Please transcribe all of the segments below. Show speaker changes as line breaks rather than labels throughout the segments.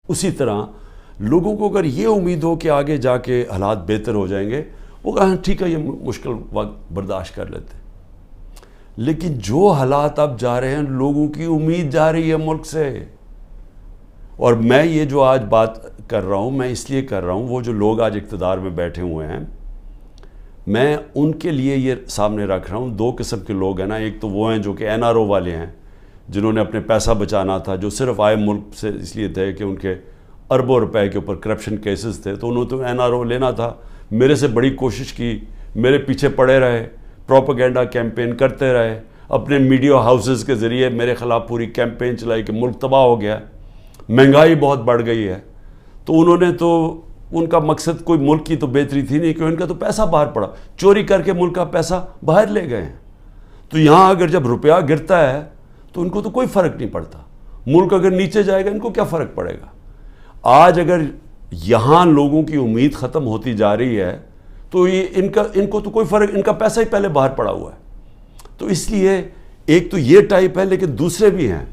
اسی طرح لوگوں کو اگر یہ امید ہو کہ آگے جا کے حالات بہتر ہو جائیں گے، وہ کہاں ٹھیک ہے یہ مشکل وقت برداشت کر لیتے ہیں، لیکن جو حالات اب جا رہے ہیں لوگوں کی امید جا رہی ہے ملک سے. اور میں یہ جو آج بات کر رہا ہوں میں اس لیے کر رہا ہوں، وہ جو لوگ آج اقتدار میں بیٹھے ہوئے ہیں میں ان کے لیے یہ سامنے رکھ رہا ہوں. دو قسم کے لوگ ہیں نا، ایک تو وہ ہیں جو کہ NRO والے ہیں جنہوں نے اپنے پیسہ بچانا تھا، جو صرف آئے ملک سے اس لیے تھے کہ ان کے اربوں روپے کے اوپر کرپشن کیسز تھے، تو انہوں نے تو NRO لینا تھا. میرے سے بڑی کوشش کی، میرے پیچھے پڑے رہے، پروپیگنڈا کیمپین کرتے رہے، اپنے میڈیا ہاؤسز کے ذریعے میرے خلاف پوری کیمپین چلائی کہ ملک تباہ ہو گیا، مہنگائی بہت بڑھ گئی ہے. تو انہوں نے تو ان کا مقصد کوئی ملک کی تو بہتری تھی نہیں، کہ ان کا تو پیسہ باہر پڑا، چوری کر کے ملک کا پیسہ باہر لے گئے ہیں. تو یہاں اگر جب روپیہ گرتا ہے تو ان کو تو کوئی فرق نہیں پڑتا، ملک اگر نیچے جائے گا ان کو کیا فرق پڑے گا. آج اگر یہاں لوگوں کی امید ختم ہوتی جا رہی ہے تو یہ ان کو تو کوئی فرق، ان کا پیسہ ہی پہلے باہر پڑا ہوا ہے. تو اس لیے ایک تو یہ ٹائپ ہے، لیکن دوسرے بھی ہیں،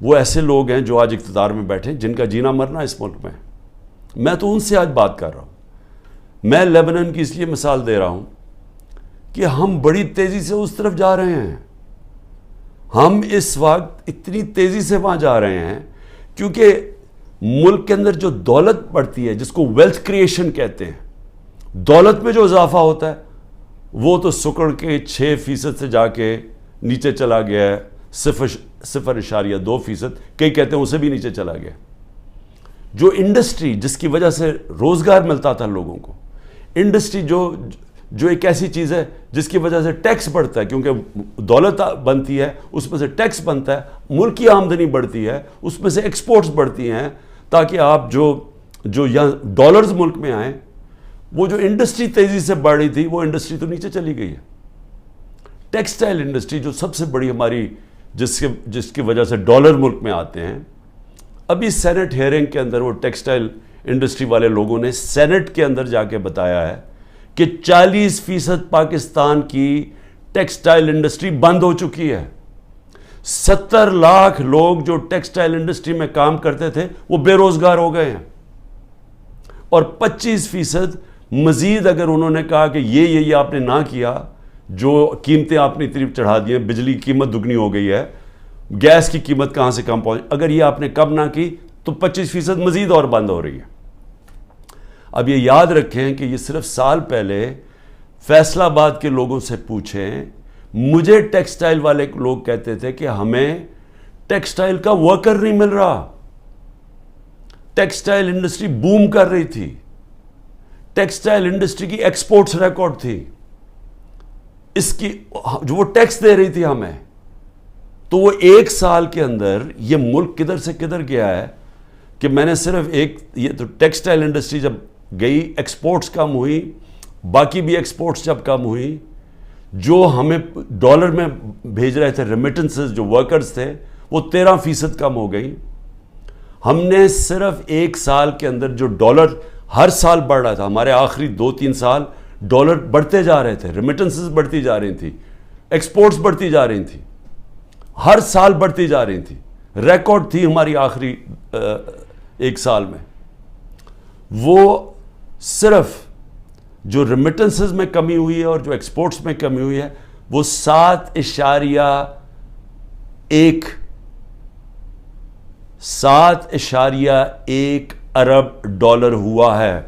وہ ایسے لوگ ہیں جو آج اقتدار میں بیٹھے جن کا جینا مرنا اس ملک میں. میں تو ان سے آج بات کر رہا ہوں. میں لیبنان کی اس لیے مثال دے رہا ہوں کہ ہم بڑی تیزی سے اس طرف جا رہے ہیں. ہم اس وقت اتنی تیزی سے وہاں جا رہے ہیں کیونکہ ملک کے اندر جو دولت بڑھتی ہے، جس کو ویلتھ کریشن کہتے ہیں، دولت میں جو اضافہ ہوتا ہے وہ تو سکڑ کے 6% سے جا کے نیچے چلا گیا ہے، 0.2%، کئی کہتے ہیں اسے بھی نیچے چلا گیا. جو انڈسٹری جس کی وجہ سے روزگار ملتا تھا لوگوں کو، انڈسٹری جو ایک ایسی چیز ہے جس کی وجہ سے ٹیکس بڑھتا ہے، کیونکہ دولت بنتی ہے اس میں سے ٹیکس بنتا ہے، ملک کی آمدنی بڑھتی ہے، اس میں سے ایکسپورٹس بڑھتی ہیں، تاکہ آپ جو یہاں ڈالرز ملک میں آئیں. وہ جو انڈسٹری تیزی سے بڑھ رہی تھی وہ انڈسٹری تو نیچے چلی گئی ہے. ٹیکسٹائل انڈسٹری جو سب سے بڑی ہماری جس کی وجہ سے ڈالر ملک میں آتے ہیں، ابھی سینٹ ہیئرنگ کے اندر وہ ٹیکسٹائل انڈسٹری والے لوگوں نے سینٹ کے اندر جا کے بتایا ہے کہ 40% پاکستان کی ٹیکسٹائل انڈسٹری بند ہو چکی ہے. 70 لاکھ لوگ جو ٹیکسٹائل انڈسٹری میں کام کرتے تھے وہ بے روزگار ہو گئے ہیں، اور 25% مزید اگر انہوں نے کہا کہ یہ آپ نے نہ کیا، جو قیمتیں آپ نے اتنی چڑھا دی ہیں، بجلی کی قیمت دگنی ہو گئی ہے، گیس کی قیمت کہاں سے کم پہنچ، اگر یہ آپ نے کم نہ کی تو 25% مزید اور بند ہو رہی ہے. اب یہ یاد رکھیں کہ یہ صرف سال پہلے فیصل آباد کے لوگوں سے پوچھیں، مجھے ٹیکسٹائل والے لوگ کہتے تھے کہ ہمیں ٹیکسٹائل کا ورکر نہیں مل رہا. ٹیکسٹائل انڈسٹری بوم کر رہی تھی، ٹیکسٹائل انڈسٹری کی ایکسپورٹس ریکارڈ تھی، اس کی جو وہ ٹیکس دے رہی تھی ہمیں. تو وہ ایک سال کے اندر یہ ملک کدھر سے کدھر گیا ہے کہ میں نے صرف یہ تو ٹیکسٹائل انڈسٹری جب گئی، ایکسپورٹس کم ہوئی، باقی بھی ایکسپورٹس جب کم ہوئی، جو ہمیں ڈالر میں بھیج رہے تھے ریمیٹنسز، جو ورکرز تھے، وہ 13% کم ہو گئی. ہم نے صرف ایک سال کے اندر جو ڈالر ہر سال بڑھ رہا تھا، ہمارے آخری 2-3 سال ڈالر بڑھتے جا رہے تھے، ریمیٹنسز بڑھتی جا رہی تھی، ایکسپورٹس بڑھتی جا رہی تھیں، ہر سال بڑھتی جا رہی تھیں، ریکارڈ تھی ہماری آخری ایک سال میں. وہ صرف جو ریمیٹنسز میں کمی ہوئی ہے اور جو ایکسپورٹس میں کمی ہوئی ہے وہ 7.1 ارب ڈالر ہوا ہے.